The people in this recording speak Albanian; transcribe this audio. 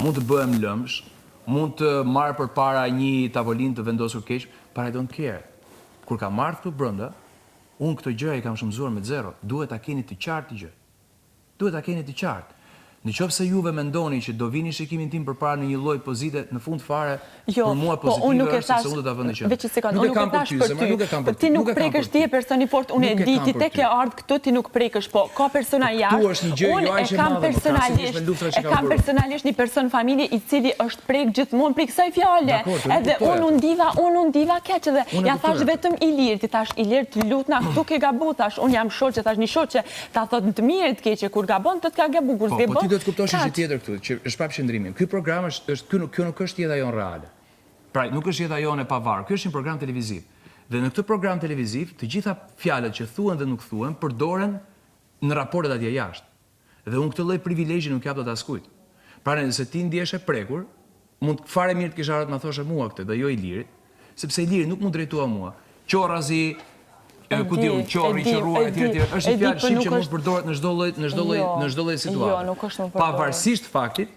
mund të bëhem lëmsh, mund të marrë përpara një tavolin të vendosur keq, but I don't care. Kur ka marrë këtu brenda, unë këto gjëra i kam shëmzuar me zero. Duhet ta keni të qartë gjë. Duhet ta keni të qartë. Nëse juve mendoni që do vini shikimin tim përpara në një lloj pozite, në fund fare për mua pozitive është se unë do ta vënë qendër. Veç një sekond, unë nuk e thash për ty. Ti nuk prekësh, ti je person i fortë, unë e di, ti tek e ardh këtu ti nuk prekësh, po ka persona jashtë. Unë e kam personalisht një person familje i cili është prek gjithmonë për kësaj fjale. Edhe unë ndiva keq dhe ja thash vetëm Ilir, ti thash Ilir të lutna këtu ke gabu, thash unë jam shoqe, thash një shoqe, ta thot të mirë të keqe kur gabon të ka gabu kur s'gabon. Ti do të kuptosh një tjetër këtu, që është pa qëndrimin. Ky program kjo nuk është jeta jonë reale. Pra, nuk është jeta jonë e pavarur. Ky është një program televiziv. Dhe në këtë program televiziv, të gjitha fjalët që thuhen dhe nuk thuhen përdoren në raportet atje jashtë. Dhe unë këtë lloj privilegji nuk jap dot askujt. Pra, nëse ti ndihesh e prekur, mund fare mirë të kisha ardhur të ma thoshe mua këtë dhe jo Ilirit, sepse Iliri nuk mund drejtua mua. Qorrazi, ku diun, qorri që ruaj etj. Është një fjalë shqip që mund të përdoret në çdo lloj situatë. Pavarësisht faktit